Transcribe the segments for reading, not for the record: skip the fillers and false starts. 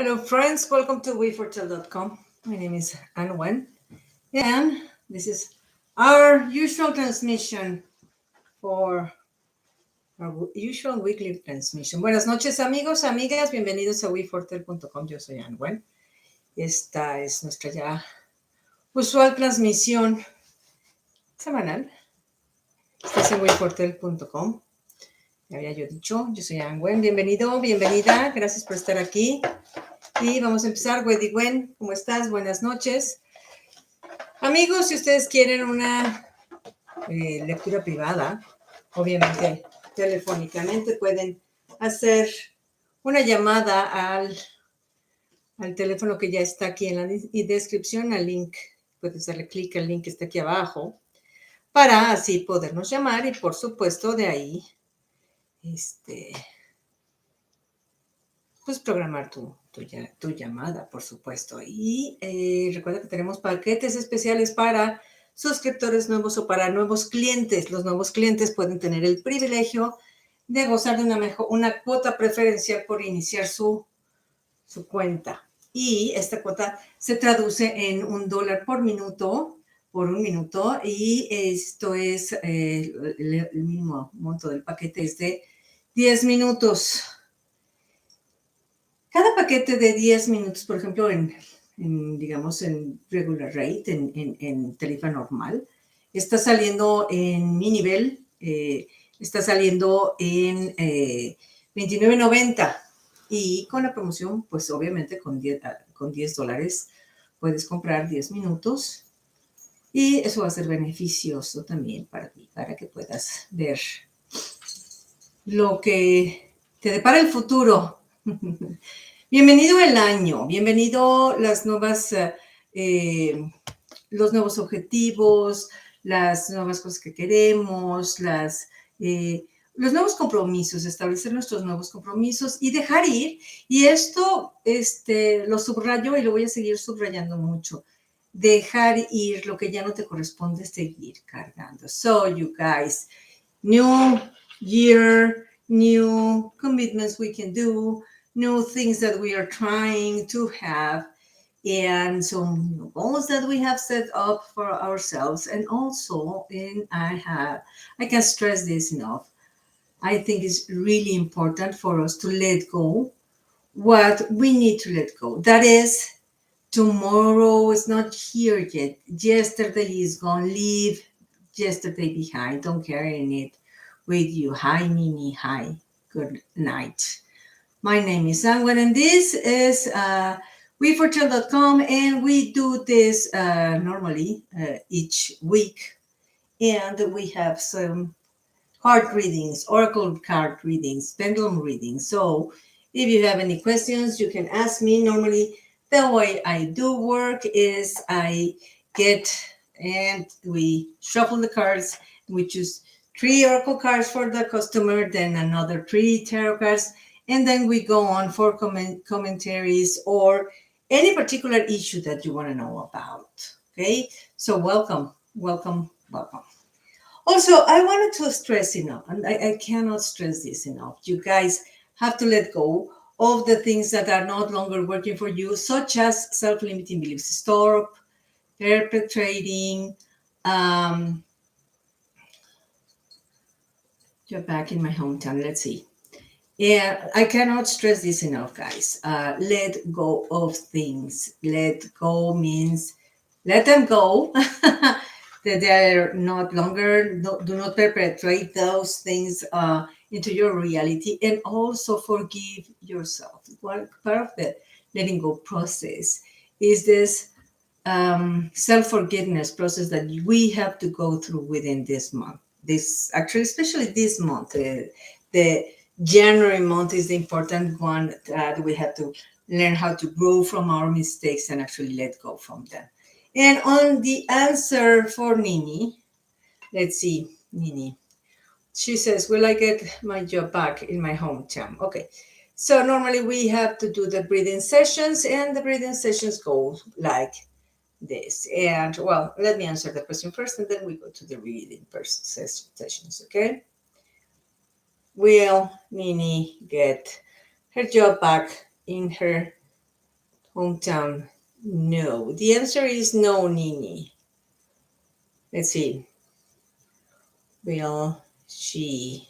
Hello, friends. Welcome to wefortell.com. My name is Anwen, and this is our usual transmission for our usual weekly transmission. Buenas noches, amigos, amigas. Bienvenidos a wefortell.com. Yo soy Anwen. Esta es nuestra ya usual transmisión semanal. Estás en wefortell.com. Ya había yo dicho, yo soy Anwen. Bienvenido, bienvenida. Gracias por estar aquí. Y vamos a empezar. Wendy Gwen, ¿cómo estás? Buenas noches. Amigos, si ustedes quieren una lectura privada, obviamente telefónicamente pueden hacer una llamada al teléfono que ya está aquí en la descripción, al link. Puedes darle clic al link que está aquí abajo para así podernos llamar y por supuesto de ahí pues programar tu llamada, por supuesto. Y recuerda que tenemos paquetes especiales para suscriptores nuevos o para nuevos clientes. Los nuevos clientes pueden tener el privilegio de gozar de una cuota preferencial por iniciar su cuenta. Y esta cuota se traduce en $1 por un minuto, y esto es el mínimo monto del paquete es de 10 minutos. Cada paquete de 10 minutos, por ejemplo, digamos, en regular rate, en tarifa normal, está saliendo en mi nivel, está saliendo en $29.90. Y con la promoción, pues obviamente con $10 puedes comprar 10 minutos. Y eso va a ser beneficioso también para ti, para que puedas ver lo que te depara el futuro. Bienvenido el año, bienvenido los nuevos objetivos, las nuevas cosas que queremos, los nuevos compromisos, establecer nuestros nuevos compromisos y dejar ir. Y esto lo subrayo y lo voy a seguir subrayando mucho. Dejar ir lo que ya no te corresponde seguir cargando. So, you guys, new year, new commitments we can do, new things that we are trying to have, and some new goals that we have set up for ourselves. And also, I can't stress this enough, I think it's really important for us to let go what we need to let go. That is, tomorrow is not here yet. Yesterday is gone. Leave yesterday behind. Don't carry it with you. Hi, Mimi. Hi. Good night. My name is Anwen, and this is wefortell.com, and we do this normally each week. And we have some card readings, oracle card readings, pendulum readings. So if you have any questions, you can ask me. Normally, the way I do work is I get and we shuffle the cards. We choose 3 oracle cards for the customer, then another 3 tarot cards, and then we go on for commentaries or any particular issue that you want to know about. Okay, so welcome. Also, I wanted to stress enough, and I cannot stress this enough. You guys have to let go of the things that are no longer working for you, such as self-limiting beliefs. Stop perpetrating. You're back in my hometown. Let's see. Yeah, I cannot stress this enough, guys. Let go of things. Let go means let them go. That they're not longer, do not perpetrate those things into your reality, and also forgive yourself. One part of the letting go process is this self-forgiveness process that we have to go through within this month. Especially this month, the January month is the important one that we have to learn how to grow from our mistakes and actually let go from them. And on the answer for Nini, let's see, Nini. She says, will I get my job back in my hometown? Okay. So normally we have to do the breathing sessions, and the breathing sessions go like this. And well, let me answer the question first, and then we go to the reading sessions, okay? Will Nini get her job back in her Hometown. No. The answer is no, Nini. Let's see. Will she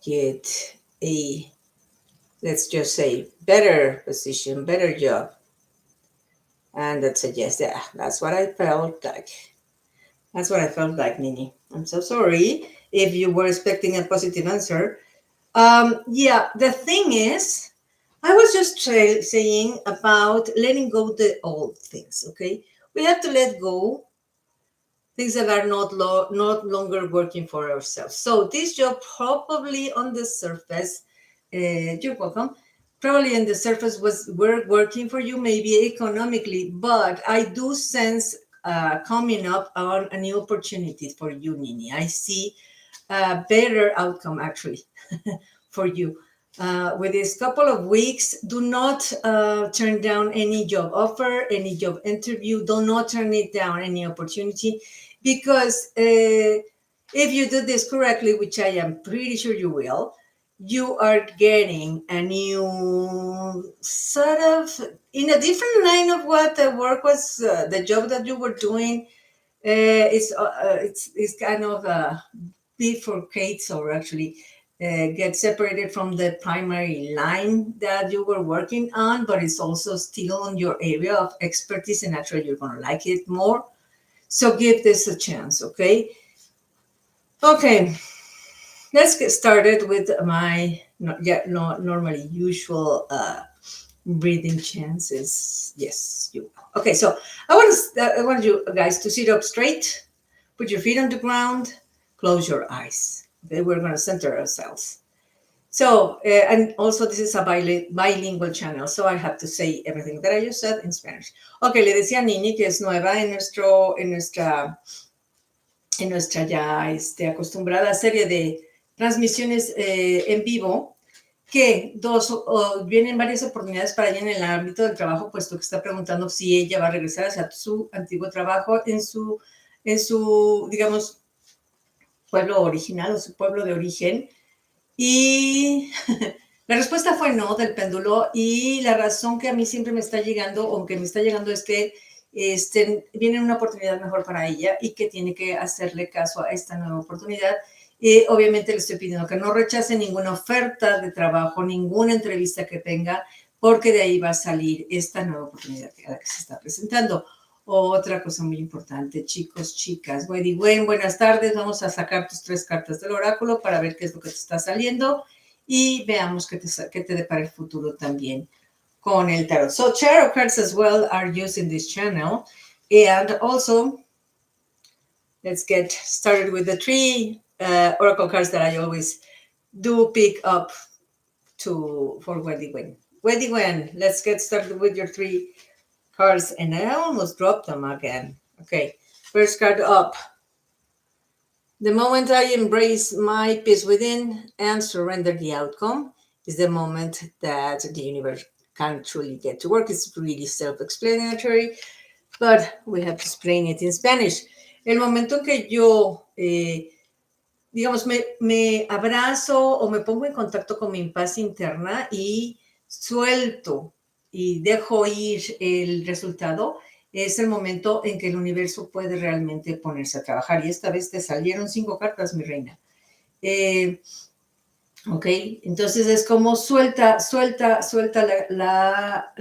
get a, let's just say, better position, better job? And that's a yes. Yeah, that's what I felt like. That's what I felt like, Nini. I'm so sorry if you were expecting a positive answer. Yeah, the thing is, I was just saying about letting go the old things, okay? We have to let go things that are not longer working for ourselves. So this job probably on the surface, you're welcome. Probably on the surface was working for you, maybe economically, but I do sense coming up on a new opportunity for you, Nini. I see a better outcome actually for you. With this couple of weeks, do not turn down any job offer, any job interview. Do not turn it down, any opportunity, because if you do this correctly, which I am pretty sure you will, you are getting a new sort of in a different line of what the work was, the job that you were doing. It's kind of bifurcates or actually get separated from the primary line that you were working on, but it's also still in your area of expertise, and actually you're going to like it more. So give this a chance, okay? Okay, let's get started with my normally usual breathing chances. Yes, you will. Okay, so I want you guys to sit up straight, put your feet on the ground, close your eyes. Okay, we're going to center ourselves. So, and also this is a bilingual channel, so I have to say everything that I just said in Spanish. Ok, le decía a Nini que es nueva en nuestra ya acostumbrada serie de transmisiones en vivo, que vienen varias oportunidades para ella en el ámbito del trabajo, puesto que está preguntando si ella va a regresar hacia su antiguo trabajo en su digamos, pueblo original o su pueblo de origen. Y la respuesta fue no del péndulo, y la razón que a mí siempre me está llegando, o que me está llegando, es que viene una oportunidad mejor para ella y que tiene que hacerle caso a esta nueva oportunidad. Obviamente le estoy pidiendo que no rechace ninguna oferta de trabajo, ninguna entrevista que tenga, porque de ahí va a salir esta nueva oportunidad a la que se está presentando. Otra cosa muy importante, chicos, chicas, buenas tardes. Vamos a sacar tus 3 cartas del oráculo para ver qué es lo que te está saliendo y veamos qué te depara el futuro también con el tarot. So tarot cards as well are used in this channel. And also, let's get started with the 3 oracle cards that I always do pick up for Wendy Wen. Wendy Wen, let's get started with your 3 cards, and I almost dropped them again. Okay, first card up. The moment I embrace my peace within and surrender the outcome is the moment that the universe can truly get to work. It's really self-explanatory, but we have to explain it in Spanish. El momento en que yo, digamos, me abrazo o me pongo en contacto con mi paz interna y suelto y dejo ir el resultado, es el momento en que el universo puede realmente ponerse a trabajar. Y esta vez te salieron 5 cartas, mi reina. Ok, entonces es como suelta sobre todo la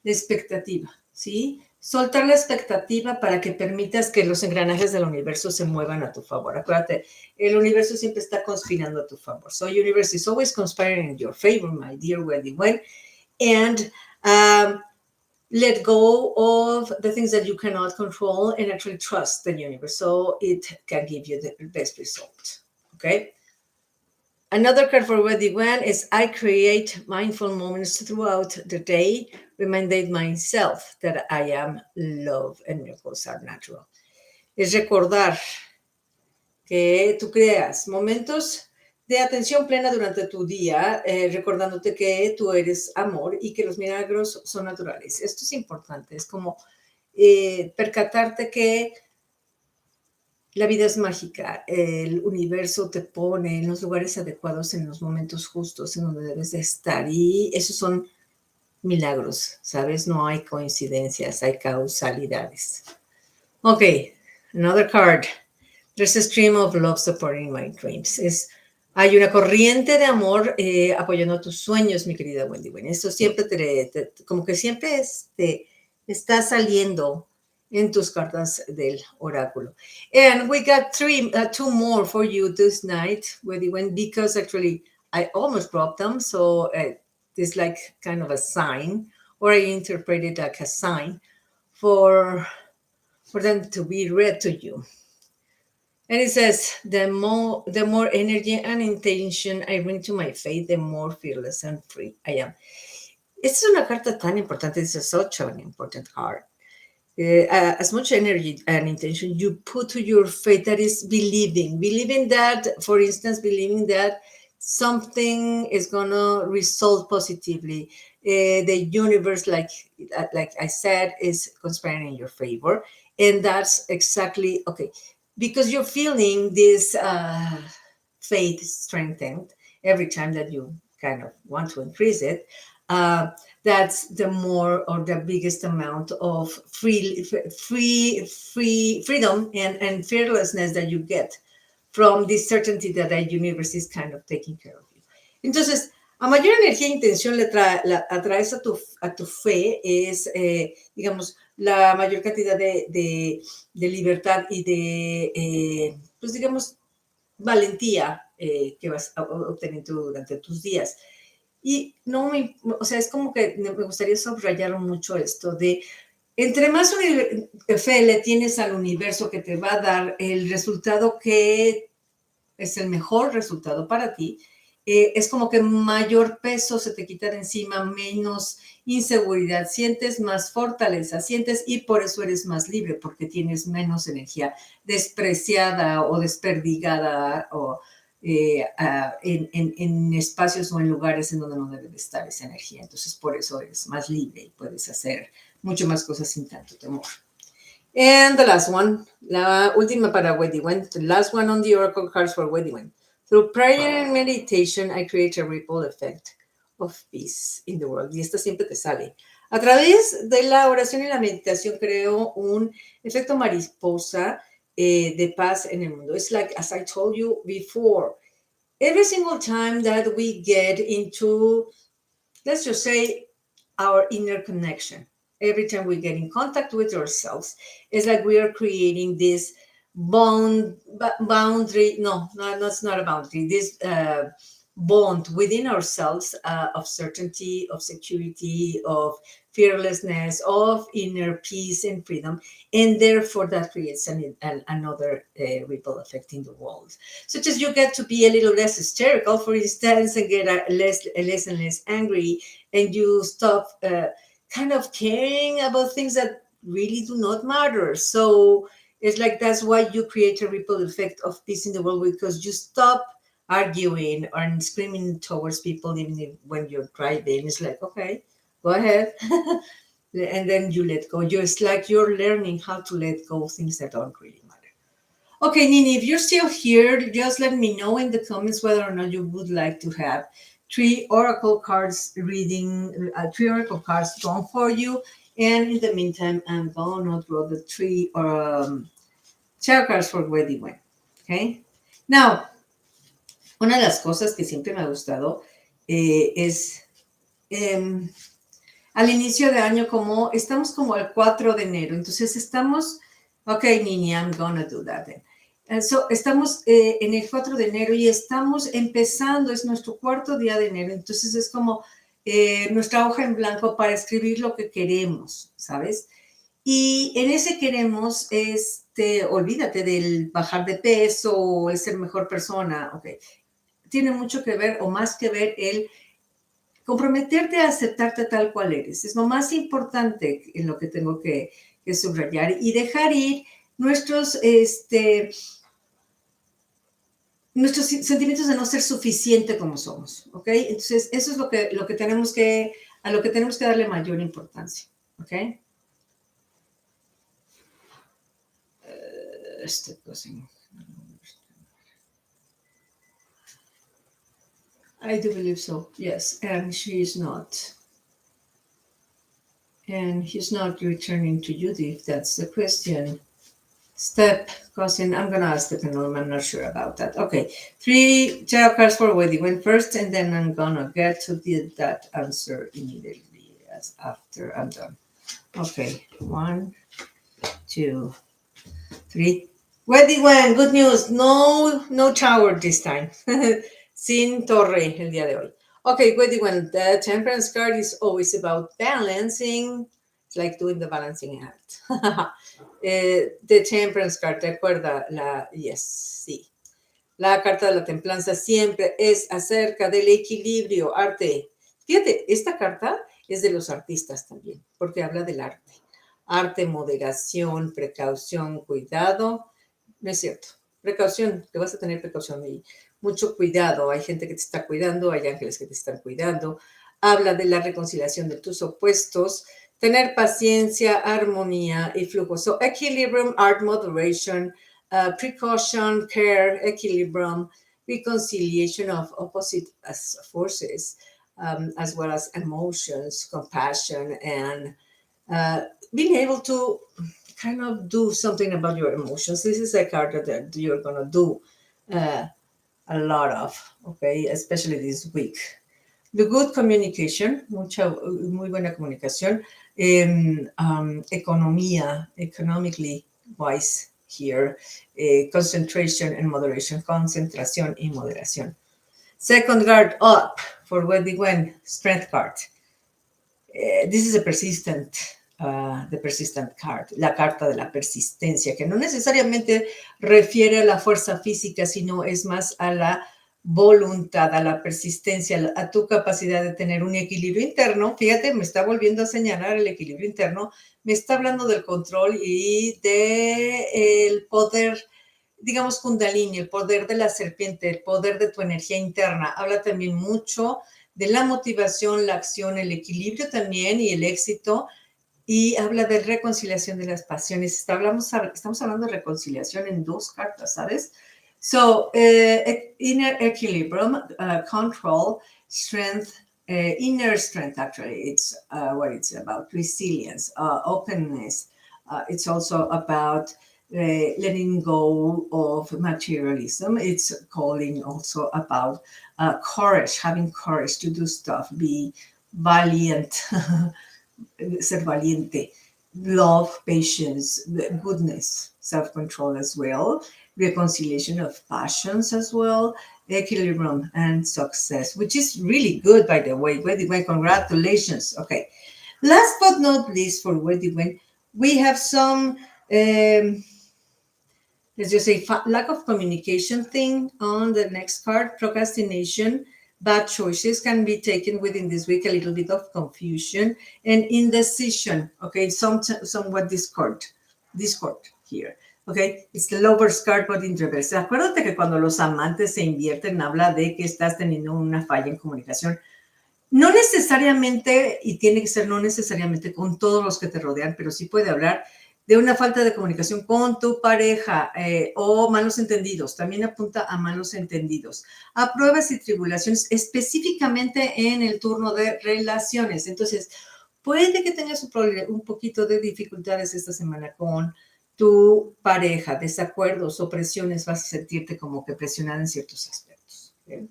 expectativa, ¿sí? Soltar la expectativa para que permitas que los engranajes del universo se muevan a tu favor. Acuérdate, el universo siempre está conspirando a tu favor. So universe is always conspiring in your favor, my dear Wendy Wen. And let go of the things that you cannot control and actually trust the universe so it can give you the best result. Okay? Another card for Wendy Wen is I create mindful moments throughout the day, reminding myself that I am love and miracles are natural. Es recordar que tú creas momentos de atención plena durante tu día, recordándote que tú eres amor y que los milagros son naturales. Esto es importante, es como percatarte que la vida es mágica, el universo te pone en los lugares adecuados, en los momentos justos, en donde debes de estar, y esos son milagros, ¿sabes? No hay coincidencias, hay causalidades. Okay, another card. There's a stream of love supporting my dreams. Hay una corriente de amor apoyando tus sueños, mi querida Wendy. Bueno, esto siempre como que siempre está saliendo en tus cartas del oráculo. And we got two more for you this night, Wendy, because actually I almost dropped them, so it's like kind of a sign, or I interpret it like a sign for them to be read to you. And it says, the more energy and intention I bring to my faith, the more fearless and free I am. It's una carta tan importante. It's such an important card. As much energy and intention you put to your faith, that is believing that, for instance, believing that something is gonna result positively. The universe, like I said, is conspiring in your favor, and that's exactly okay, because you're feeling this faith strengthened every time that you kind of want to increase it. That's the more or the biggest amount of freedom and fearlessness that you get from this certainty that the universe is kind of taking care of you. Entonces, a mayor energía e intención le atraes a tu fe, es, digamos, la mayor cantidad de libertad y de, pues digamos, valentía que vas a obtener durante tus días. Y no o sea, es como que me gustaría subrayar mucho esto de, entre más fe le tienes al universo que te va a dar el resultado que es el mejor resultado para ti, es como que mayor peso se te quita de encima, menos inseguridad sientes, más fortaleza sientes, y por eso eres más libre, porque tienes menos energía despreciada o desperdigada o en espacios o en lugares en donde no debe de estar esa energía. Entonces, por eso eres más libre y puedes hacer mucho más cosas sin tanto temor. And the last one, la última para Weddiwen, the last one on the oracle cards for Weddiwen. Through prayer and meditation, I create a ripple effect of peace in the world. Y esta siempre te sale. A través de la oración y la meditación creo un efecto mariposa de paz en el mundo. It's like, as I told you before, every single time that we get into, let's just say, our inner connection, every time we get in contact with ourselves, it's like we are creating this boundary. No, it's not a boundary. This bond within ourselves of certainty, of security, of fearlessness, of inner peace and freedom. And therefore that creates another ripple effect in the world. Such as you get to be a little less hysterical, for instance, and get less and less angry, and you stop kind of caring about things that really do not matter. So it's like, that's why you create a ripple effect of peace in the world, because you stop arguing or screaming towards people, even when you're driving. It's like, okay, go ahead. And then you let go. It's like you're learning how to let go of things that don't really matter. Okay, Nini, if you're still here, just let me know in the comments whether or not you would like to have three oracle cards drawn for you. And in the meantime, I'm going to draw the three tarot cards for Wedding. Okay? Now, una de las cosas que siempre me ha gustado es al inicio de año, como estamos como el 4 de enero, entonces estamos, ok, Nini, I'm gonna do that then. So, estamos en el 4 de enero y estamos empezando, es nuestro cuarto día de enero, entonces es como nuestra hoja en blanco para escribir lo que queremos, ¿sabes? Y en ese queremos, olvídate del bajar de peso o el ser mejor persona, ok. Tiene mucho que ver, o más que ver, el comprometerte a aceptarte tal cual eres. Es lo más importante en lo que tengo que subrayar, y dejar ir nuestros sentimientos de no ser suficiente como somos, ¿ok? Entonces, eso es lo que tenemos que darle mayor importancia, ¿ok? I do believe so, yes, and she is not. And he's not returning to Judith. That's the question. Step, cousin. I'm gonna ask the pendulum. I'm not sure about that. Okay, 3 tarot cards for wedding went first, and then I'm gonna get to that answer immediately as after I'm done. Okay, 1, 2, 3. Wedding went. Good news. No tower this time. Sin torre el día de hoy. Okay, wedding went. The temperance card is always about balancing. It's like doing the balancing act. The Temperance Card, ¿te acuerdas? Yes, sí. La carta de la templanza siempre es acerca del equilibrio, arte. Fíjate, esta carta es de los artistas también, porque habla del arte. Arte, moderación, precaución, cuidado. No es cierto. Precaución, que vas a tener precaución y mucho cuidado. Hay gente que te está cuidando, hay ángeles que te están cuidando. Habla de la reconciliación de tus opuestos, tener paciencia, armonía y flujo. So, equilibrium, art, moderation, precaution, care, equilibrium, reconciliation of opposite forces, as well as emotions, compassion, and being able to kind of do something about your emotions. This is a card that you're going to do uh, a lot of, okay, especially this week. The good communication, muy buena comunicación, economía, economically wise here, concentration and moderation, concentración y moderación. Second card up for Wendy Gwen, strength card. This is a the persistent card, la carta de la persistencia, que no necesariamente refiere a la fuerza física, sino es más a la voluntad, a la persistencia, a tu capacidad de tener un equilibrio interno. Fíjate, me está volviendo a señalar el equilibrio interno, me está hablando del control y del poder, digamos, kundalini, el poder de la serpiente, el poder de tu energía interna. Habla también mucho de la motivación, la acción, el equilibrio también y el éxito, y habla de reconciliación de las pasiones. Estamos hablando de reconciliación en 2 cartas, ¿sabes? So, inner equilibrium, control, strength, inner strength, actually, it's what it's about, resilience, openness. It's also about letting go of materialism. It's calling also about courage, having courage to do stuff, be valiant, ser valiente, love, patience, goodness, self-control as well, reconciliation of passions as well, equilibrium and success, which is really good, by the way. Wendy Wen, congratulations. Okay. Last but not least for Wendy Wen, we have some, let's just say, lack of communication thing on the next card, procrastination. Bad choices can be taken within this week, a little bit of confusion and indecision. Okay, somewhat discord here. Okay, it's the lover's card, but in reverse. Acuérdate que cuando los amantes se invierten, habla de que estás teniendo una falla en comunicación. No necesariamente, y tiene que ser no necesariamente con todos los que te rodean, pero sí puede hablar de una falta de comunicación con tu pareja o malos entendidos. También apunta a malos entendidos, a pruebas y tribulaciones, específicamente en el turno de relaciones. Entonces, puede que tengas un poquito de dificultades esta semana con tu pareja, desacuerdos o presiones, vas a sentirte como que presionada en ciertos aspectos. ¿Okay?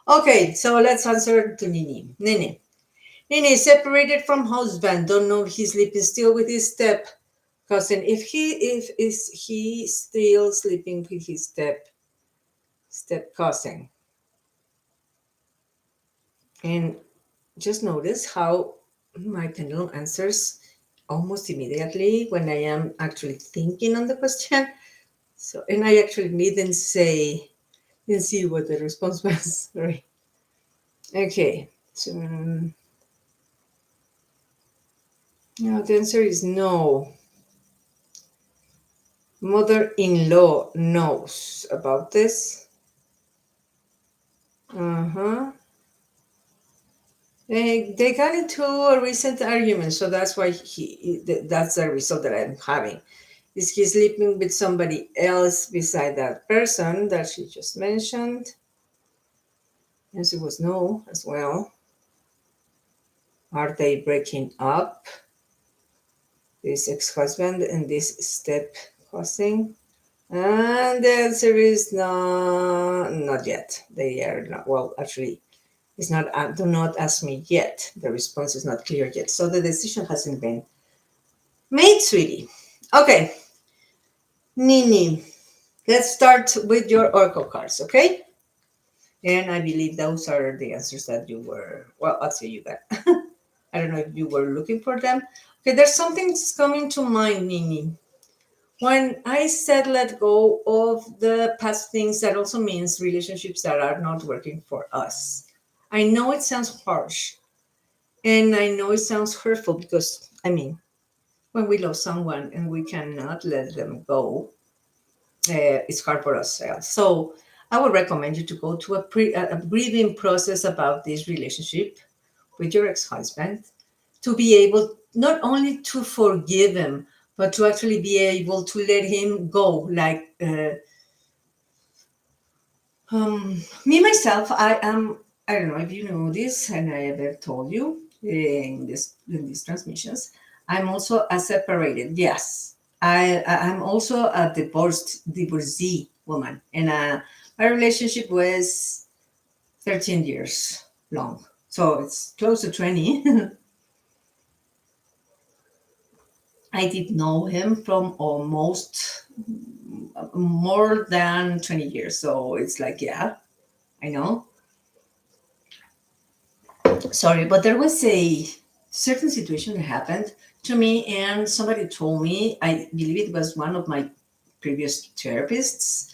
Okay, so let's answer to Nini. Nene is separated from husband. Don't know if he's sleeping still with his step cousin. If is he still sleeping with his step cousin. And just notice how my pendulum answers almost immediately when I am actually thinking on the question. So, and I actually didn't see what the response was. Sorry. Okay, so no, the answer is no. Mother-in-law knows about this. They got into a recent argument, so that's why that's the result that I'm having. Is he sleeping with somebody else beside that person that she just mentioned? Answer was no as well. Are they breaking up? this ex-husband and this step cousin. And the answer is no, not yet. They are not, well, actually, it's not, do not ask me yet. The response is not clear yet. So the decision hasn't been made, sweetie. Okay, Nini, let's start with your oracle cards, okay? And I believe those are the answers that you were, well, I'll say you got. I don't know if you were looking for them. Okay, there's something that's coming to mind, Nini. When I said let go of the past things, that also means relationships that are not working for us. I know it sounds harsh and I know it sounds hurtful because, I mean, when we love someone and we cannot let them go, it's hard for us. So I would recommend you to go to a breathing process about this relationship with your ex-husband, to be able not only to forgive him, but to actually be able to let him go. Like me myself, I am. I don't know if you know this, and I ever told you in these transmissions. I'm also a separated. Yes, I'm also a divorcee woman, and my relationship was 13 years long, so it's close to 20. I did know him from almost more than 20 years. So it's like, yeah, I know. Sorry, but there was a certain situation that happened to me, and somebody told me, I believe it was one of my previous therapists,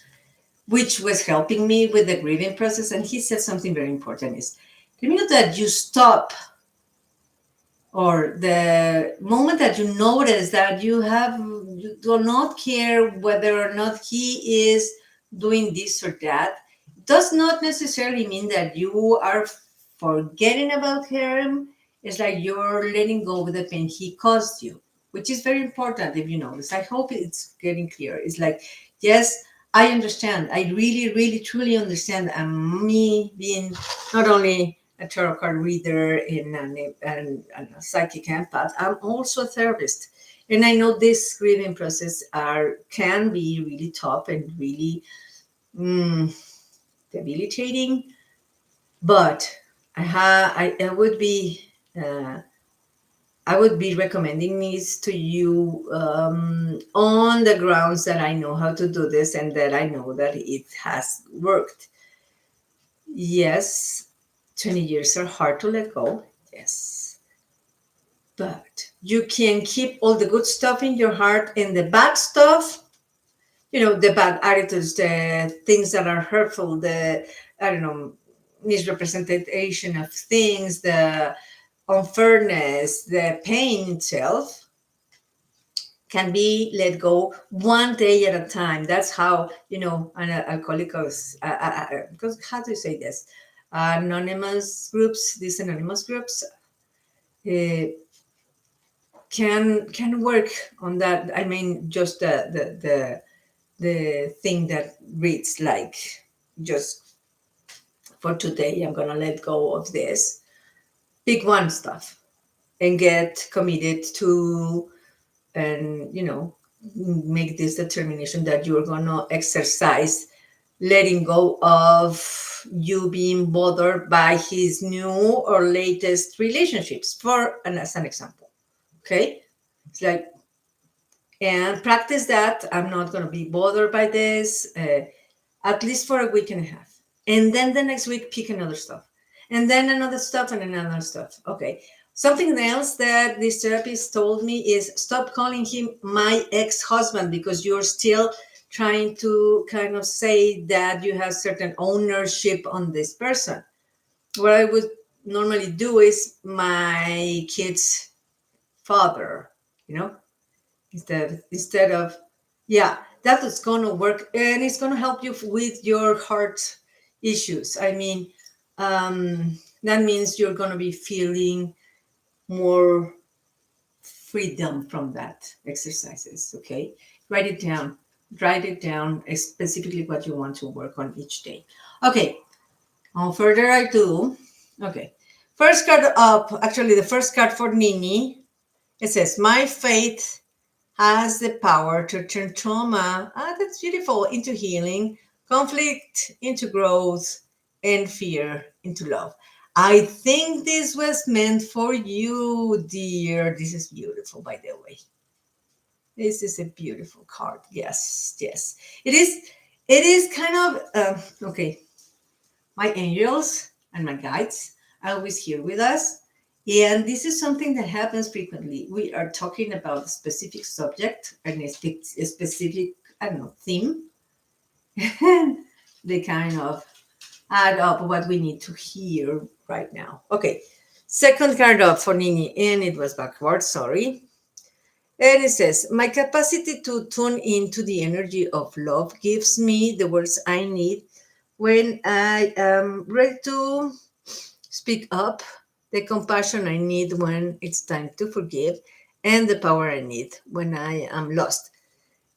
which was helping me with the grieving process. And he said something very important is the minute that you stop, or the moment that you notice that you do not care whether or not he is doing this or that, does not necessarily mean that you are forgetting about him. It's like you're letting go of the pain he caused you, which is very important. If you notice, I hope it's getting clear. It's like, yes, I understand, I really, really, truly understand. And me being not only a tarot card reader and a psychic empath, I'm also a therapist. And I know this grieving process can be really tough and really mm, debilitating. But I would be recommending this to you on the grounds that I know how to do this and that I know that it has worked. Yes, 20 years are hard to let go. Yes. But you can keep all the good stuff in your heart, and the bad stuff, the bad attitudes, the things that are hurtful, the, I don't know, misrepresentation of things, the unfairness, the pain itself can be let go one day at a time. That's how, an alcoholics, because how do you say this? These anonymous groups uh, can work on that. I mean, just the thing that reads like, just for today, I'm gonna let go of this big one stuff and get committed to, and make this determination that you're gonna exercise letting go of you being bothered by his new or latest relationships, as an example. Okay, it's like, and practice that. I'm not going to be bothered by this, at least for a week and a half. And then the next week, pick another stuff. And then another stuff and another stuff. Okay. Something else that this therapist told me is stop calling him my ex-husband, because you're still trying to kind of say that you have certain ownership on this person. What I would normally do is my kid's father, you know, instead of, yeah, that is going to work, and it's going to help you with your heart issues. I mean, that means you're going to be feeling more freedom from that exercises. Okay, write it down, specifically what you want to work on each day. Okay, on further ado, okay, first card up, actually the first card for Nini It says, my faith has the power to turn trauma, that's beautiful, into healing, conflict into growth, and fear into love. I think this was meant for you, dear. This is beautiful, by the way. This is a beautiful card. Yes, yes. It is. It is kind of okay. My angels and my guides are always here with us, and this is something that happens frequently. We are talking about a specific subject and a specific, I don't know, theme. They kind of add up what we need to hear right now. Okay, second card up for Nini, and it was backwards. Sorry. And it says, my capacity to tune into the energy of love gives me the words I need when I am ready to speak up, the compassion I need when it's time to forgive, and the power I need when I am lost.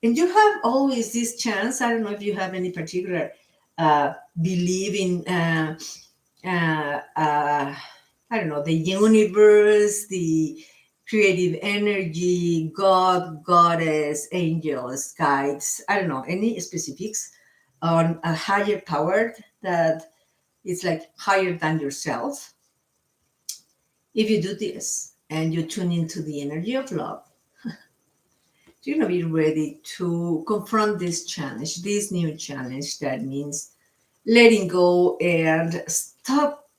And you have always this chance. I don't know if you have any particular belief in I don't know, the universe, the creative energy, God, goddess, angels, guides. I don't know, any specifics on a higher power that is like higher than yourself. If you do this and you tune into the energy of love, you're going to be ready to confront this challenge, this new challenge that means letting go and stop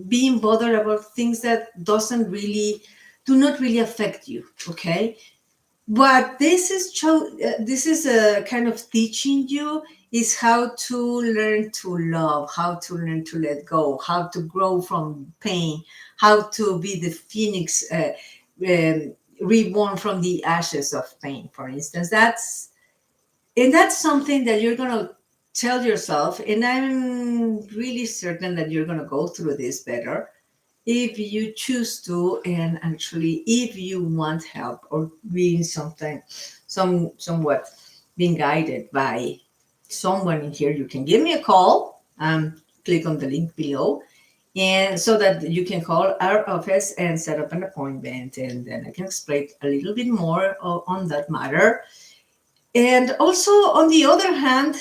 being bothered about things that doesn't really do not really affect you. Okay, what this is a kind of teaching you is how to learn to love, how to learn to let go, how to grow from pain, how to be the phoenix, reborn from the ashes of pain, for instance. That's something that you're going to tell yourself, and I'm really certain that you're going to go through this better if you choose to, and actually if you want help or being something somewhat being guided by someone in here. You can give me a call, click on the link below, and so that you can call our office and set up an appointment, and then I can explain a little bit more on that matter. And also, on the other hand,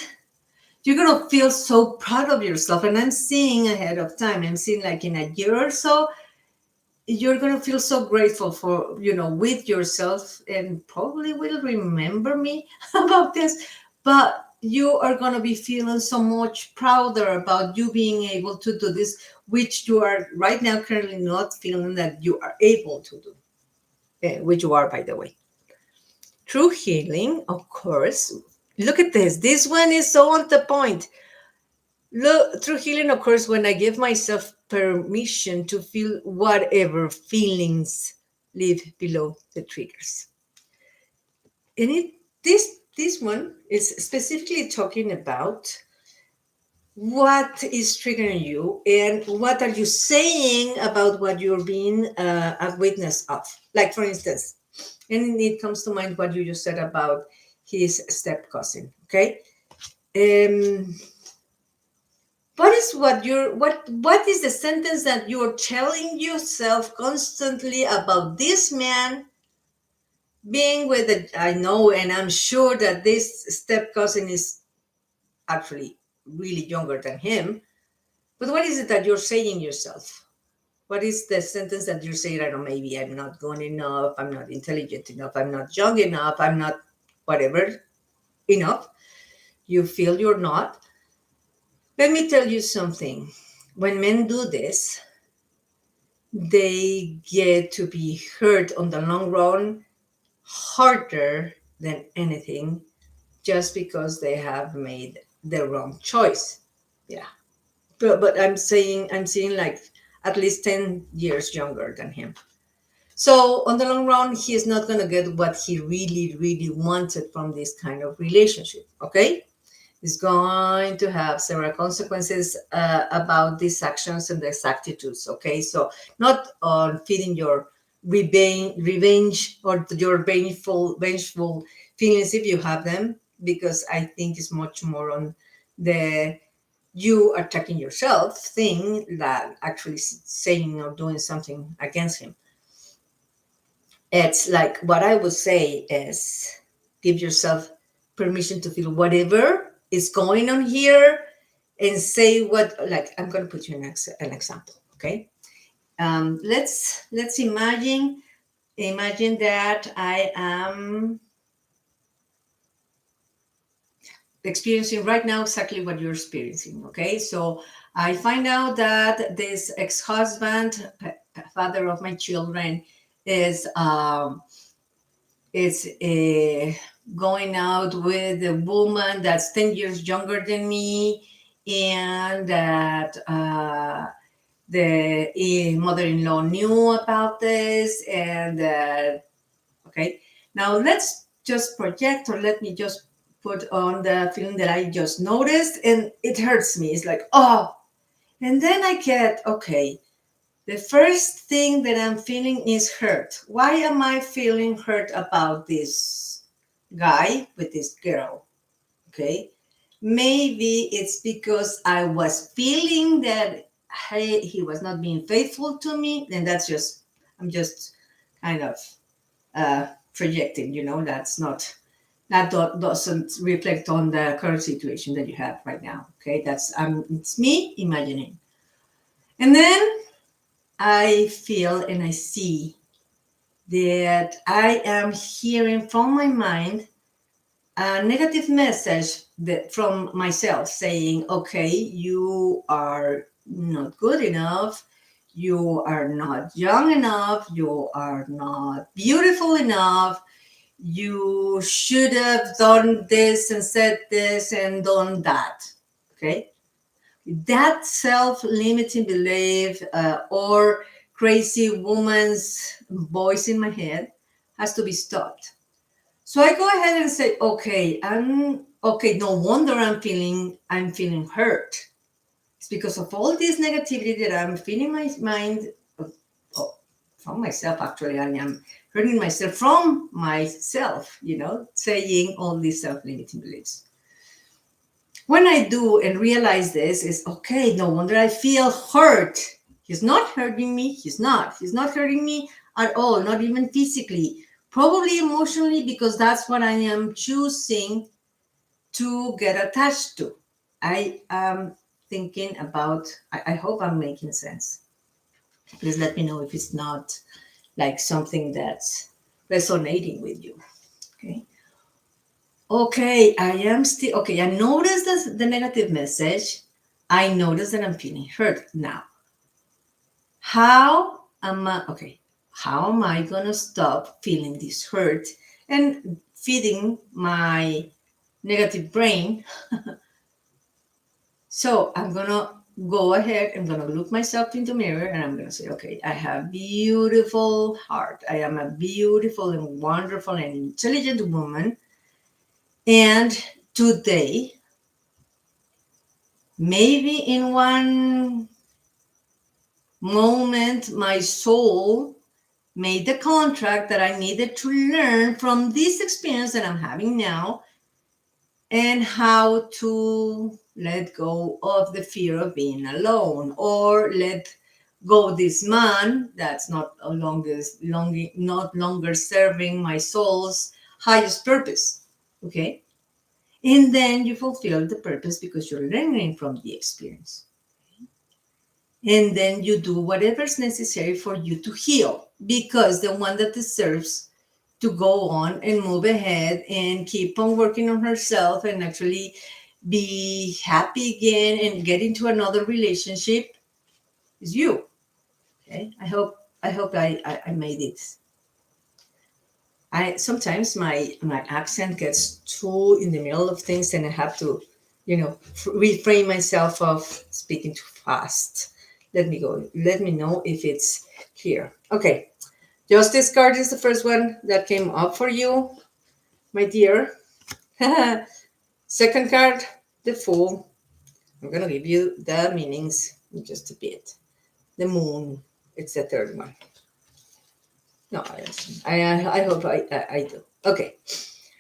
you're gonna feel so proud of yourself. And I'm seeing ahead of time, I'm seeing like in a year or so, you're gonna feel so grateful for, with yourself, and probably will remember me about this. But you are gonna be feeling so much prouder about you being able to do this, which you are right now currently not feeling that you are able to do, which you are, by the way. True healing, of course. Look at this. This one is so on the point. Look, true healing occurs when I give myself permission to feel whatever feelings live below the triggers. And this one is specifically talking about what is triggering you and what are you saying about what you're being a witness of. Like, for instance, and it comes to mind what you just said about his step cousin. Okay. Um, what is the sentence that you're telling yourself constantly about this man being with I know, and I'm sure that this step cousin is actually really younger than him. But what is it that you're saying yourself? What is the sentence that you're saying? I don't know, maybe I'm not good enough, I'm not intelligent enough, I'm not young enough, I'm not whatever enough. You feel you're not. Let me tell you something. When men do this, they get to be hurt on the long run harder than anything, just because they have made the wrong choice. Yeah. But I'm seeing like at least 10 years younger than him. So on the long run, he is not going to get what he really, really wanted from this kind of relationship. Okay. Is going to have several consequences about these actions and these attitudes. Okay, so not on feeding your revenge or your vengeful feelings if you have them, because I think it's much more on the you attacking yourself thing that actually saying or doing something against him. It's like what I would say is give yourself permission to feel whatever is going on here and say what, like, I'm going to put you an example. Okay. Let's imagine that I am experiencing right now exactly what you're experiencing. Okay. So I find out that this ex-husband, father of my children, is going out with a woman that's 10 years younger than me, and that the mother-in-law knew about this. And okay, now let's just project, or let me just put on the feeling that I just noticed, and it hurts me. It's like, oh, and then I get, okay, the first thing that I'm feeling is hurt. Why am I feeling hurt about this guy with this girl? Okay. Maybe it's because I was feeling that he was not being faithful to me. And that's just, I'm just kind of projecting, that's not, doesn't reflect on the current situation that you have right now. Okay. It's me imagining. And then I feel and I see that I am hearing from my mind a negative message from myself saying, okay, you are not good enough. You are not young enough. You are not beautiful enough. You should have done this and said this and done that. Okay. That self-limiting belief or crazy woman's voice in my head has to be stopped. So I go ahead and say, okay, I'm okay. No wonder I'm feeling hurt. It's because of all this negativity that I'm feeling my mind oh, from myself. Actually, I am hurting myself from myself. Saying all these self-limiting beliefs. When I do and realize this, is okay, no wonder I feel hurt. He's not hurting me. He's not. He's not hurting me at all, not even physically. Probably emotionally, because that's what I am choosing to get attached to. I am thinking about, I hope I'm making sense. Please let me know if it's not like something that's resonating with you. Okay. Okay, I am still okay. I noticed the negative message. I noticed that I'm feeling hurt now. How am I okay? How am I gonna stop feeling this hurt and feeding my negative brain? So I'm gonna go ahead. I'm gonna look myself in the mirror and I'm gonna say, okay, I have beautiful heart. I am a beautiful and wonderful and intelligent woman. And today, maybe in one moment, my soul made the contract that I needed to learn from this experience that I'm having now, and how to let go of the fear of being alone, or let go this man that's not longer serving my soul's highest purpose. Okay. And then you fulfill the purpose because you're learning from the experience. And then you do whatever's necessary for you to heal, because the one that deserves to go on and move ahead and keep on working on herself and actually be happy again and get into another relationship is you. Okay. I hope I made it. I sometimes my accent gets too in the middle of things, and I have to, refrain myself of speaking too fast. Let me go. Let me know if it's clear. Okay. Justice card is the first one that came up for you, my dear. Second card, the Fool. I'm gonna give you the meanings in just a bit. The Moon. It's the third one. No, I hope I do. Okay.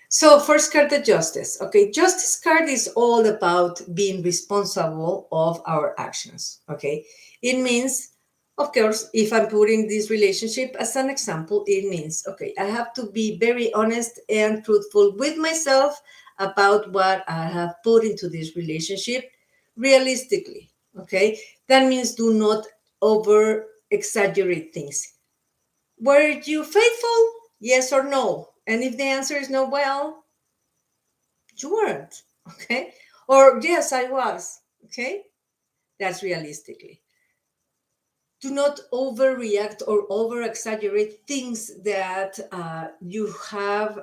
So first card, the Justice. Okay, Justice card is all about being responsible of our actions. Okay, it means, Of course, if I'm putting this relationship as an example, it means, okay, I have to be very honest and truthful with myself about what I have put into this relationship realistically. Okay, that means do not over exaggerate things. Were you faithful? Yes or no? And if the answer is no, well, you weren't. Okay, or yes, I was. Okay, that's realistically. Do not overreact or over exaggerate things that you have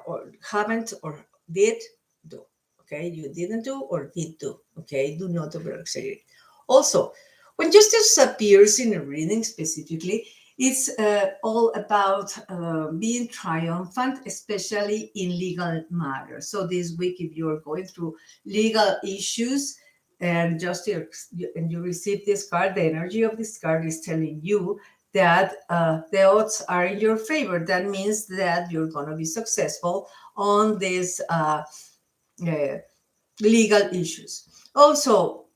or haven't or did do. Okay, you didn't do or did do. Okay, do not over exaggerate. Also, when justice appears in a reading specifically, it's all about being triumphant, especially in legal matters. So this week, if you're going through legal issues, and just and you receive this card, the energy of this card is telling you that the odds are in your favor. That means that you're going to be successful on these uh, legal issues. Also,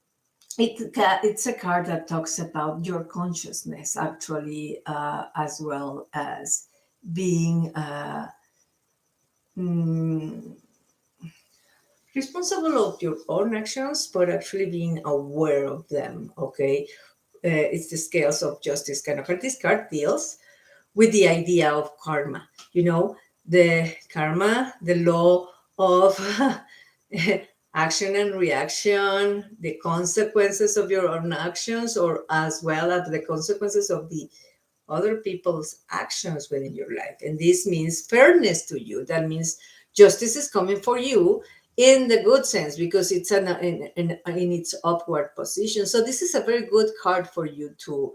it's a card that talks about your consciousness, actually, as well as being mm, responsible of your own actions, but actually being aware of them. Okay, it's the scales of justice kind of card. This card deals with the idea of karma. You know, the karma, the law of action and reaction, the consequences of your own actions, or as well as the consequences of the other people's actions within your life. And this means fairness to you. That means justice is coming for you in the good sense because it's in its upward position. So this is a very good card for you to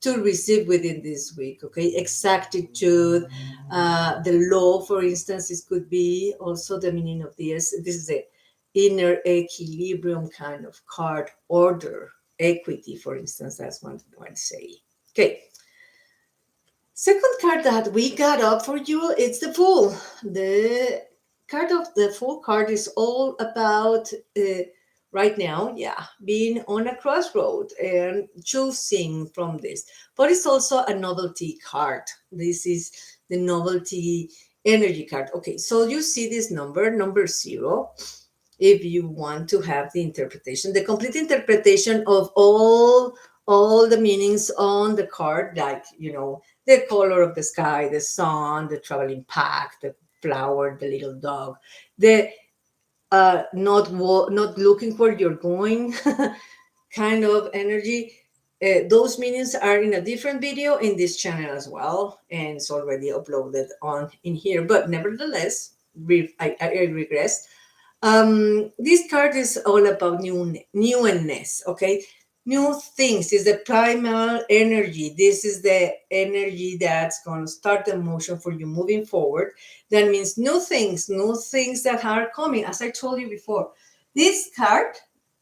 receive within this week. Okay, exactitude, the law, for instance, it could be also the meaning of this. This is a inner equilibrium kind of card. Order, equity, for instance, that's one I want to say. Okay, second card that we got up for you, it's the Fool. The card of the Fool card is all about right now, yeah, being on a crossroad and choosing from this. But it's also a novelty card. This is the novelty energy card. Okay, so you see this number 0. If you want to have the interpretation, the complete interpretation of all the meanings on the card, like the color of the sky, the sun, the traveling pack, the flower, the little dog, the not looking where you're going kind of energy. Those meanings are in a different video in this channel as well, and it's already uploaded on in here. But nevertheless, I regress. This card is all about newness. Okay, new things is the primal energy. This is the energy that's going to start the motion for you moving forward. That means new things that are coming. As I told you before, this card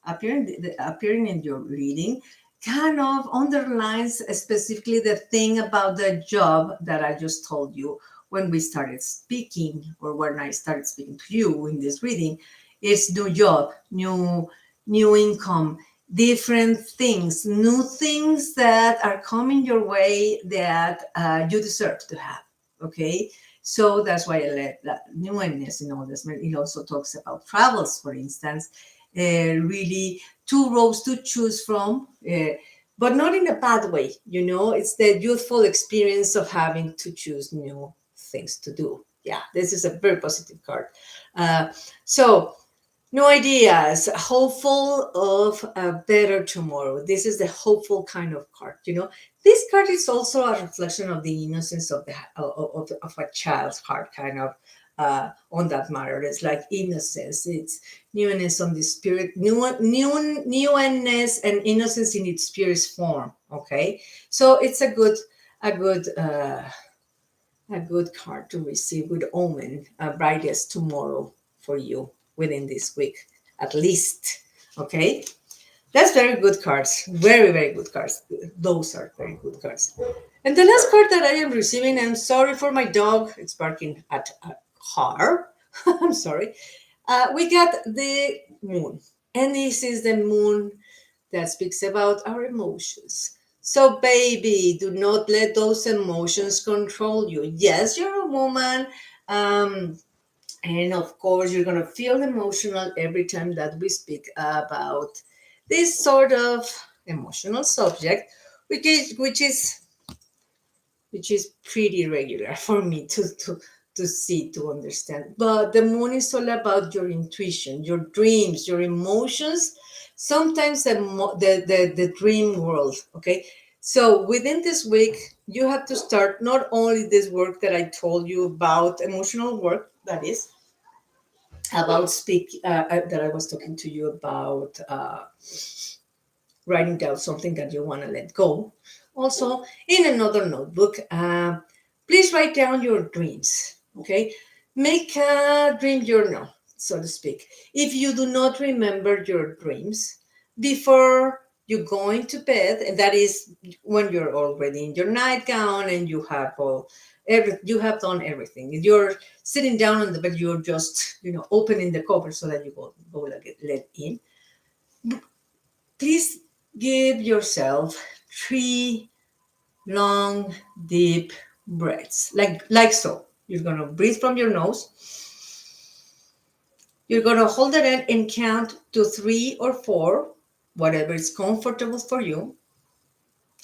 appearing in your reading kind of underlines specifically the thing about the job that I just told you when we started speaking, or when I started speaking to you in this reading. It's new job, new income, different things, new things that are coming your way that you deserve to have. Okay, so that's why I let that newness in all this. It also talks about travels, for instance. Really, two roads to choose from. But not in a bad way, it's the youthful experience of having to choose new things to do. Yeah, this is a very positive card. So new ideas, hopeful of a better tomorrow. This is the hopeful kind of card. This card is also a reflection of the innocence of of a child's heart, kind of on that matter. It's like innocence. It's newness on the spirit, newness and innocence in its purest form. Okay, so it's a good card to receive, good omen, brightest tomorrow for you within this week, at least. Okay, that's very good cards, very very good cards. Those are very good cards. And the last card that I am receiving, I'm sorry for my dog, it's barking at a car. I'm sorry. We got the Moon, and this is the Moon that speaks about our emotions. So, baby, do not let those emotions control you. Yes, you're a woman. Um, and of course, you're going to feel emotional every time that we speak about this sort of emotional subject, which is pretty regular for me to see, to understand. But the moon is all about your intuition, your dreams, your emotions, sometimes the dream world. Okay. So within this week, you have to start not only this work that I told you about, emotional work, that is, about that I was talking to you about, writing down something that you want to let go. Also, in another notebook, please write down your dreams. Okay, make a dream journal, so to speak. If you do not remember your dreams before you go into bed, and that is when you're already in your nightgown and you have you have done everything. If you're sitting down on the bed, you're just opening the cover so that you go let in. Please give yourself 3 long, deep breaths, like so. You're gonna breathe from your nose. You're gonna hold it in and count to 3 or 4, whatever is comfortable for you,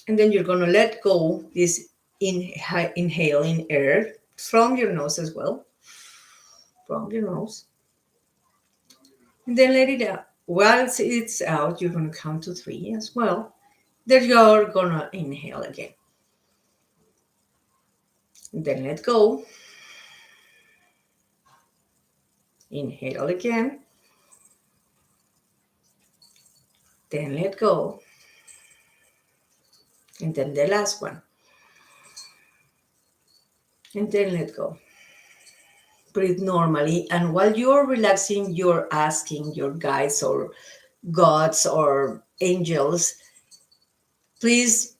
and then you're gonna let go this inhaling air from your nose as well, from your nose, and then let it out. Once it's out, you're gonna count to 3 as well. Then you're gonna inhale again. Then let go. Inhale again. Then let go. And then the last one. And then let go. Breathe normally. And while you're relaxing, you're asking your guides or gods or angels, please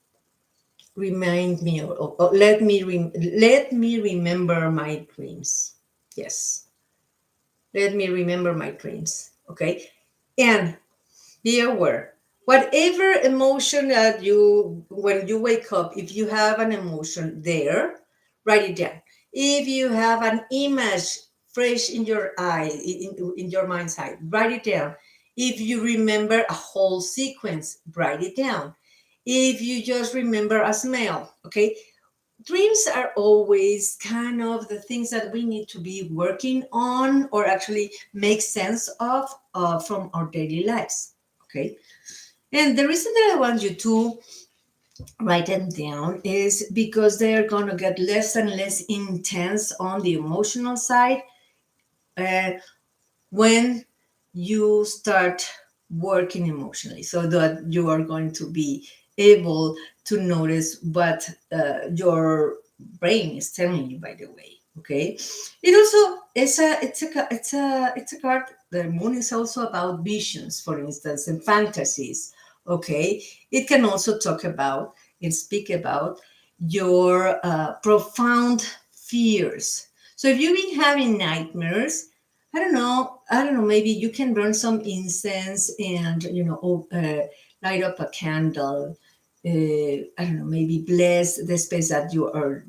remind me or let me remember my dreams. Yes. Let me remember my dreams. Okay. And be aware. Whatever emotion that when you wake up, if you have an emotion there, write it down. If you have an image fresh in your eye, in your mind's eye, write it down. If you remember a whole sequence, write it down. If you just remember a smell, okay? Dreams are always kind of the things that we need to be working on or actually make sense of from our daily lives, okay? And the reason that I want you to write them down is because they're going to get less and less intense on the emotional side uh, when you start working emotionally, so that you are going to be able to notice what your brain is telling you, by the way. Okay, it also it's a card. The moon is also about visions, for instance, and fantasies. Okay, it can also talk about and speak about your profound fears. So if you've been having nightmares, I don't know, maybe you can burn some incense and, light up a candle. I don't know, maybe bless the space that you are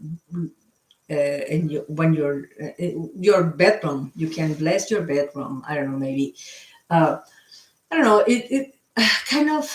when your bedroom. You can bless your bedroom. I don't know, maybe, I don't know, it kind of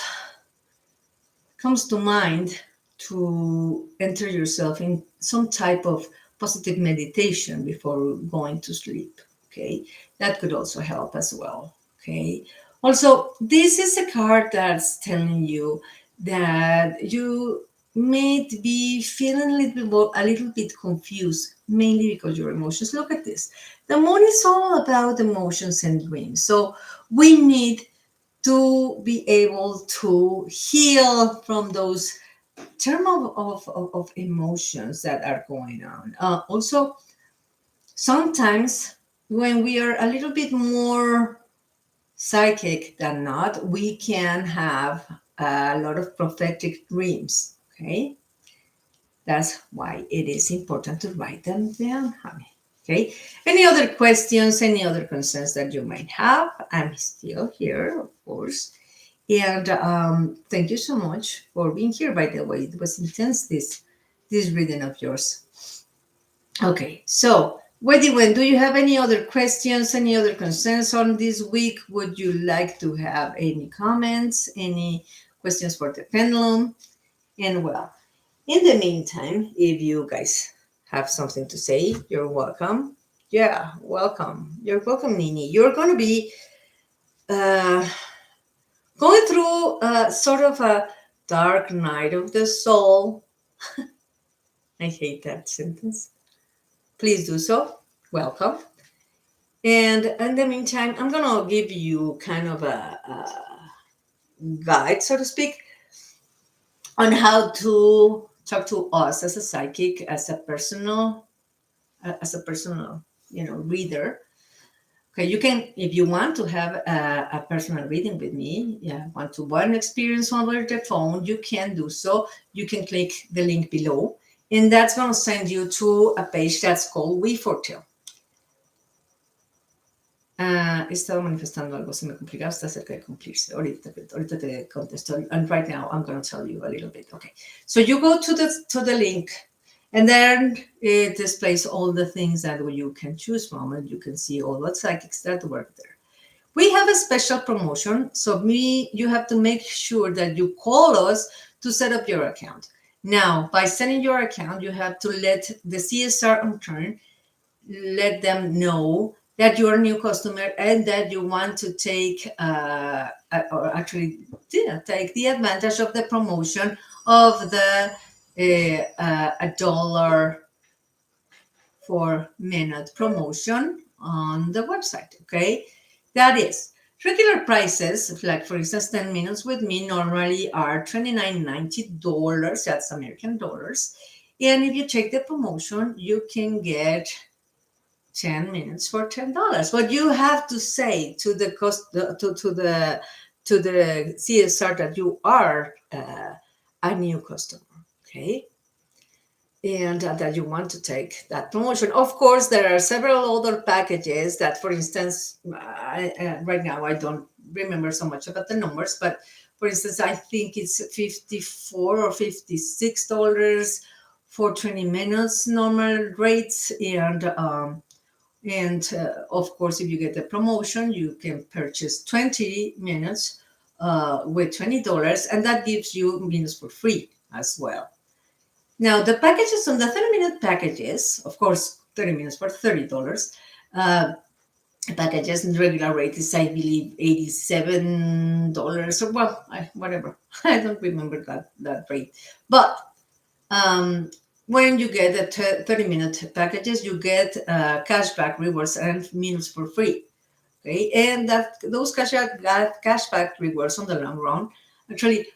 comes to mind to enter yourself in some type of positive meditation before going to sleep. Okay, that could also help as well. Okay, also, this is a card that's telling you that you may be feeling a little bit confused, mainly because your emotions. Look at this. The moon is all about emotions and dreams. So we need to be able to heal from those term of emotions that are going on. Also, sometimes when we are a little bit more psychic than not, we can have a lot of prophetic dreams. Okay, that's why it is important to write them down, honey. Okay, any other questions, any other concerns that you might have? I'm still here, of course. And thank you so much for being here, by the way. It was intense, this reading of yours. Okay, so Wendy, do you have any other questions, any other concerns on this week? Would you like to have any comments, any questions for the pendulum? And well, in the meantime, if you guys have something to say, you're welcome. Yeah, welcome. You're welcome, Nini. You're going to be uh, going through sort of a dark night of the soul. I hate that sentence. Please do so. Welcome. And in the meantime, I'm going to give you kind of a guide, so to speak, on how to talk to us as a psychic, as a personal, reader. Okay, you can, if you want to have a personal reading with me, yeah, one-to-one experience over the phone, you can do so. You can click the link below, and that's going to send you to a page that's called We Foretell. He estado manifestando algo, se me complicaba, está cerca de cumplirse. Ahorita te contesto. And right now, I'm going to tell you a little bit. Okay, so you go to the link, and then it displays all the things that you can choose from, and you can see all the psychics that work there. We have a special promotion, so you have to make sure that you call us to set up your account. Now, by setting your account, you have to let the CSR in turn let them know that you're a new customer and that you want to take or actually take the advantage of the promotion of the $1 for minute promotion on the website. Okay, that is regular prices, like for instance 10 minutes with me normally are $29.90. That's American dollars. And if you take the promotion, you can get 10 minutes for $10. But you have to say to the CSR that you are a new customer, okay, and that you want to take that promotion. Of course, there are several other packages that, for instance, right now I don't remember so much about the numbers, but for instance, I think it's $54 or $56 for 20 minutes normal rates, and of course, if you get the promotion, you can purchase 20 minutes with $20, and that gives you minutes for free as well. Now, the packages on the 30-minute packages, of course, 30 minutes for $30. Packages and regular rate is, I believe, $87 or whatever. I don't remember that rate. But when you get the 30-minute packages, you get cashback rewards and minutes for free. Okay, and those cashback rewards on the long run actually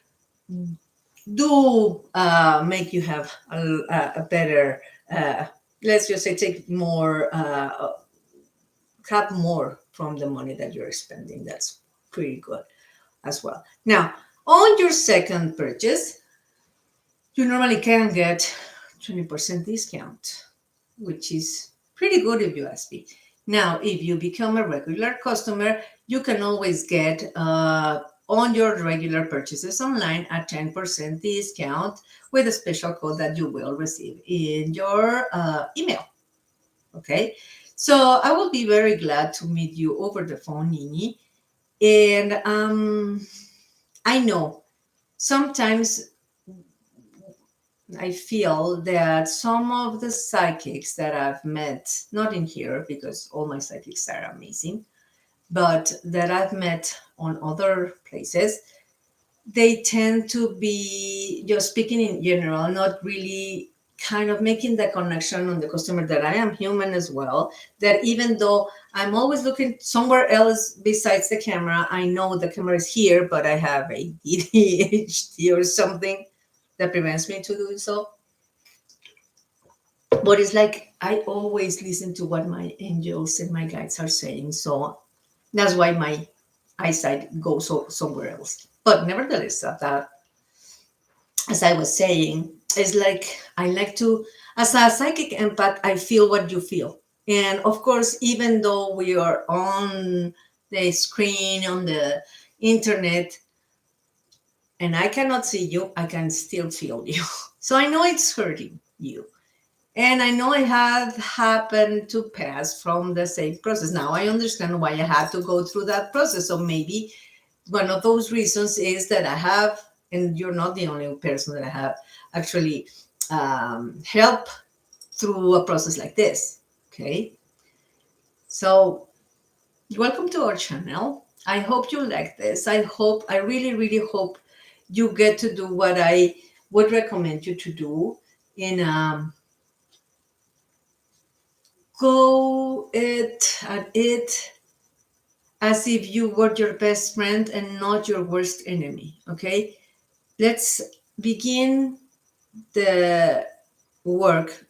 do make you have a better, let's just say, take more, have more from the money that you're spending. That's pretty good as well. Now, on your second purchase, you normally can get 20% discount, which is pretty good if you ask me. Now, if you become a regular customer, you can always get on your regular purchases online a 10% discount with a special code that you will receive in your email. Okay, so I will be very glad to meet you over the phone, Nini. And I know sometimes I feel that some of the psychics that I've met, not in here because all my psychics are amazing, but that I've met on other places, they tend to be, just speaking in general, not really kind of making the connection on the customer that I am human as well, that even though I'm always looking somewhere else besides the camera, I know the camera is here, but I have ADHD or something that prevents me to do so. But it's like I always listen to what my angels and my guides are saying. So that's why my eyesight goes somewhere else. But nevertheless, that as I was saying, it's like I like to, as a psychic empath, I feel what you feel. And of course, even though we are on the screen, on the internet, and I cannot see you, I can still feel you. So I know it's hurting you. And I know I have happened to pass from the same process. Now I understand why I had to go through that process. So maybe one of those reasons is that I have, and you're not the only person that I have actually helped through a process like this. Okay. So welcome to our channel. I hope you like this. I really, really hope you get to do what I would recommend you to do in go at it as if you were your best friend and not your worst enemy. Okay, let's begin the work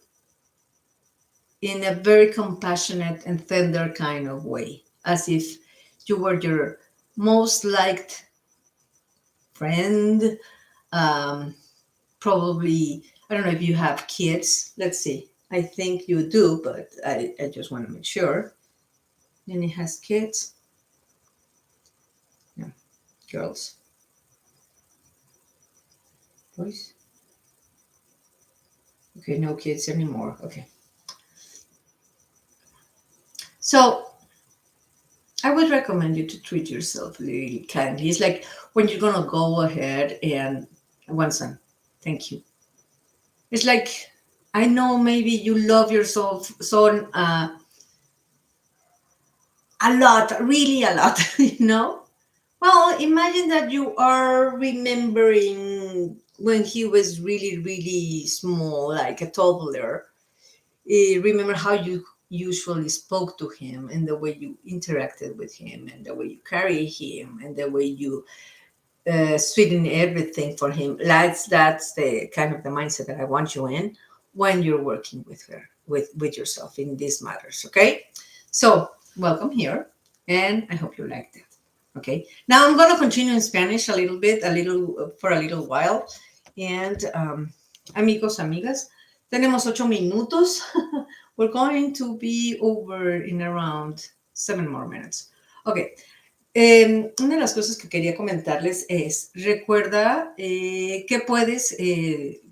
in a very compassionate and tender kind of way, as if you were your most liked friend. Um, Probably, I don't know if you have kids. Let's see. I think you do, but I just want to make sure. And it has kids. No, girls. Boys. Okay, no kids anymore. Okay. So I would recommend you to treat yourself really kindly. It's like when you're gonna go ahead and one son, thank you. It's like I know maybe you love yourself so a lot, really a lot, you know. Well, imagine that you are remembering when he was really, really small, like a toddler. Remember how you usually spoke to him and the way you interacted with him and the way you carry him and the way you sweeten everything for him. That's the kind of the mindset that I want you in when you're working with her, with yourself in these matters. Okay, so welcome here, and I hope you liked it. Okay, now I'm going to continue in Spanish a little bit, for a little while, and amigos, amigas, tenemos 8 minutos. We're going to be over in around 7 more minutes. Okay. Una de las cosas que quería comentarles es, recuerda que puedes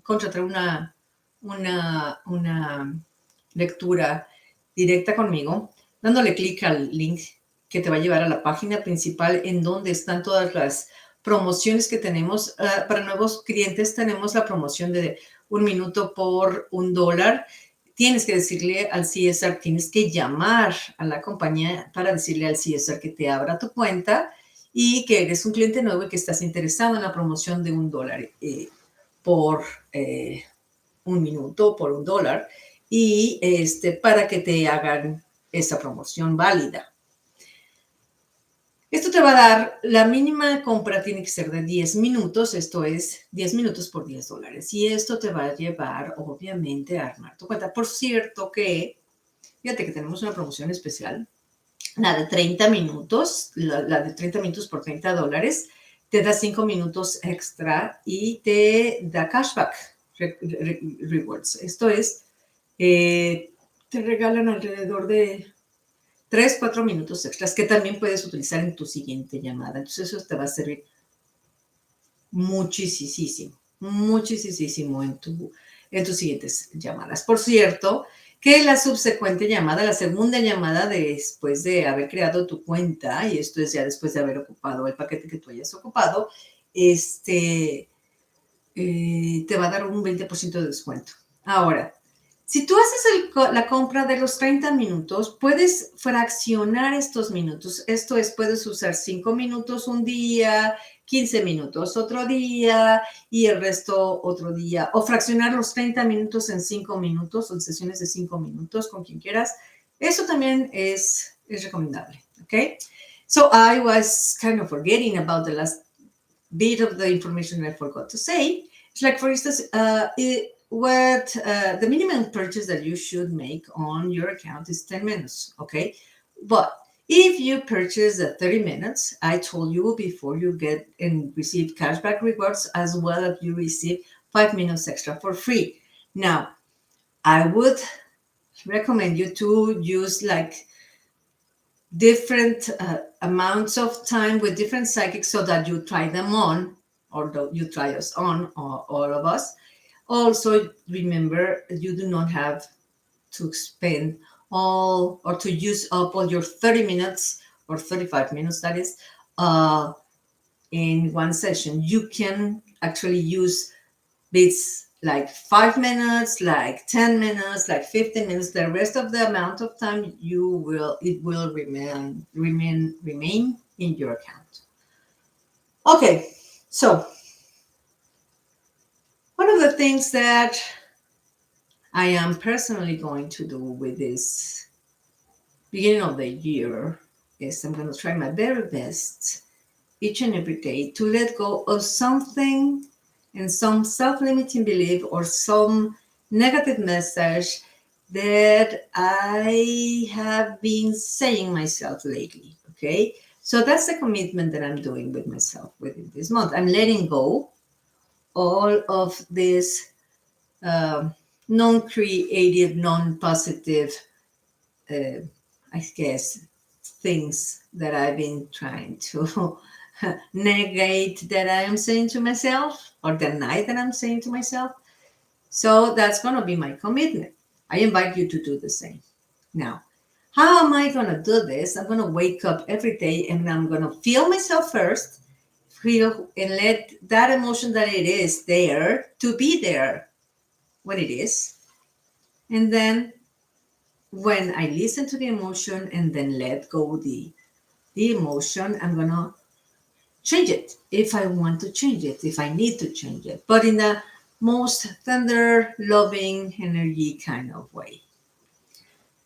contratar una lectura directa conmigo, dándole clic al link que te va a llevar a la página principal en donde están todas las promociones que tenemos. Para nuevos clientes tenemos la promoción de 1 minuto por $1. Tienes que decirle al CSR, tienes que llamar a la compañía para decirle al CSR que te abra tu cuenta y que eres un cliente nuevo y que estás interesado en la promoción de $1 por 1 minuto, por $1, y para que te hagan esa promoción válida. Esto te va a dar, la mínima compra tiene que ser de 10 minutos, esto es 10 minutos por $10. Y esto te va a llevar, obviamente, a armar tu cuenta. Por cierto que, fíjate que tenemos una promoción especial, la de 30 minutos, la de 30 minutos por $30, te da 5 minutos extra y te da cashback rewards. Esto es, te regalan alrededor de 3-4 minutos extras que también puedes utilizar en tu siguiente llamada. Entonces eso te va a servir muchísimo en tus siguientes llamadas. Por cierto, que la subsecuente llamada, la segunda llamada después de haber creado tu cuenta, y esto es ya después de haber ocupado el paquete que tú hayas ocupado, te va a dar un 20% de descuento. Ahora, si tú haces la compra de los 30 minutos, puedes fraccionar estos minutos. Esto es, puedes usar 5 minutos un día, 15 minutos otro día y el resto otro día. O fraccionar los 30 minutos en 5 minutos o en sesiones de 5 minutos con quien quieras. Eso también es recomendable. Okay? So I was kind of forgetting about the last bit of the information I forgot to say. It's like, for instance, the minimum purchase that you should make on your account is 10 minutes, okay? But if you purchase the 30 minutes, I told you before, you get and receive cashback rewards, as well as you receive 5 minutes extra for free. Now, I would recommend you to use like different amounts of time with different psychics so that you try them on, although you try us on, all of us. Also, remember, you do not have to spend all or to use up all your 30 minutes or 35 minutes, that is, in one session. You can actually use bits like 5 minutes, like 10 minutes, like 15 minutes. The rest of the amount of time it will remain in your account. Okay, so one of the things that I am personally going to do with this beginning of the year is I'm going to try my very best each and every day to let go of something and some self-limiting belief or some negative message that I have been saying myself lately. Okay, so that's the commitment that I'm doing with myself within this month. I'm letting go all of this non-creative, non-positive, uh, I guess, things that I've been trying to negate that I am saying to myself or deny that I'm saying to myself. So that's going to be my commitment. I invite you to do the same. Now, how am I going to do this? I'm going to wake up every day and I'm going to feel myself first, feel and let that emotion that it is there to be there when it is. And then when I listen to the emotion and then let go the emotion, I'm going to change it if I want to change it, if I need to change it, but in the most tender, loving, energy kind of way.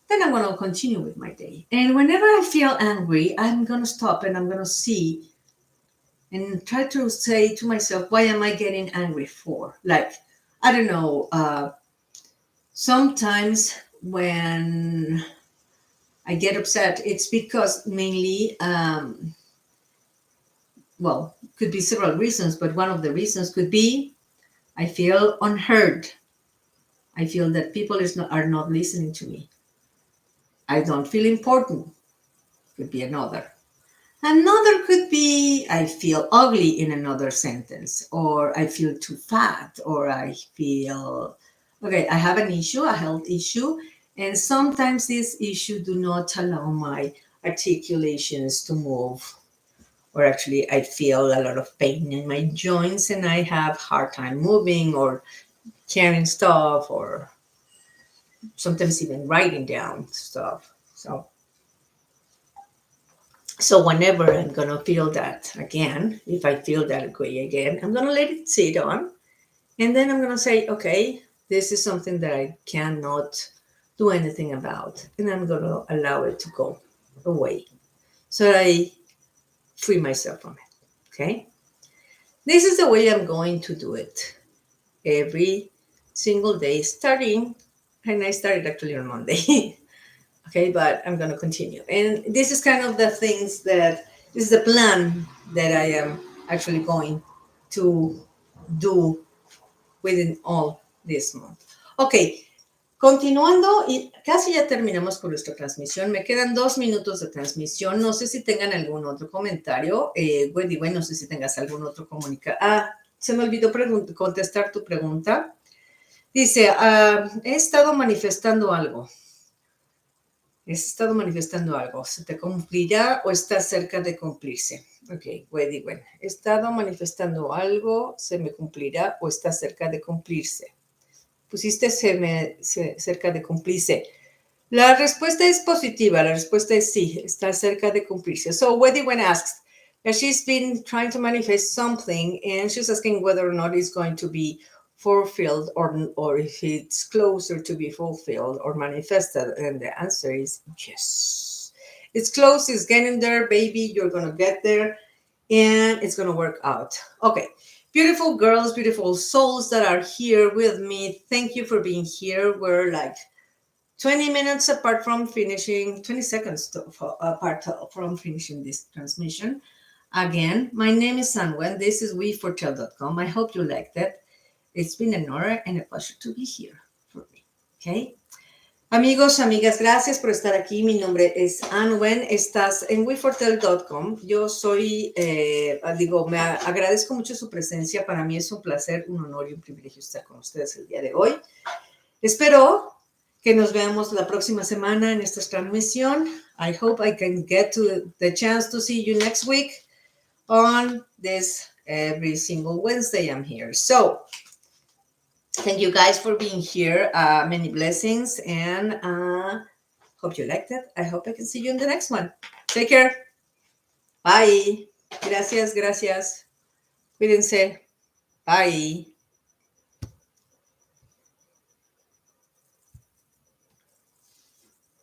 Then I'm going to continue with my day. And whenever I feel angry, I'm going to stop and I'm going to see and try to say to myself, why am I getting angry for? Like, I don't know, sometimes when I get upset, it's because mainly, well, could be several reasons, but one of the reasons could be I feel unheard. I feel that people are not listening to me. I don't feel important. Could be another. Another could be I feel ugly in another sentence, or I feel too fat, or I feel, okay, I have an issue, a health issue, and sometimes this issue do not allow my articulations to move, or actually I feel a lot of pain in my joints and I have hard time moving or carrying stuff or sometimes even writing down stuff. So whenever I'm gonna feel that again, if I feel that way again, I'm gonna let it sit on, and then I'm gonna say, okay, this is something that I cannot do anything about, and I'm gonna allow it to go away, so that I free myself from it. Okay, this is the way I'm going to do it every single day, starting, and I started actually on Monday. Okay, but I'm going to continue. And this is kind of the things that this is the plan that I am actually going to do within all this month. Ok, continuando, y casi ya terminamos con nuestra transmisión. Me quedan 2 minutos de transmisión. No sé si tengan algún otro comentario. Wendy, no sé si tengas algún otro comunicado. Se me olvidó contestar tu pregunta. Dice, he estado manifestando algo. ¿Has estado manifestando algo? ¿Se te cumplirá o está cerca de cumplirse? Ok, Wendy, he estado manifestando algo, ¿se me cumplirá o está cerca de cumplirse? Pusiste cerca de cumplirse. La respuesta es positiva, la respuesta es sí, está cerca de cumplirse. So Wendy asks that she's been trying to manifest something and she's asking whether or not it's going to be fulfilled or if it's closer to be fulfilled or manifested, and the answer is yes. It's close, it's getting there, baby. You're gonna get there and it's gonna work out. Okay, beautiful girls, beautiful souls that are here with me, thank you for being here. We're like 20 minutes apart from finishing, 20 seconds apart from finishing this transmission. Again, my name is Anwen. This is wefortell.com. I hope you liked it. It's been an honor and a pleasure to be here for me. Okay. Amigos, amigas, gracias por estar aquí. Mi nombre es Anwen. Estás en wefortel.com. Yo soy, me agradezco mucho su presencia. Para mí es un placer, un honor y un privilegio estar con ustedes el día de hoy. Espero que nos veamos la próxima semana en esta transmisión. I hope I can get to the chance to see you next week on this every single Wednesday I'm here. So, thank you guys for being here. Many blessings, and hope you liked it. I hope I can see you in the next one. Take care. Bye. Gracias, gracias. Cuídense. Bye.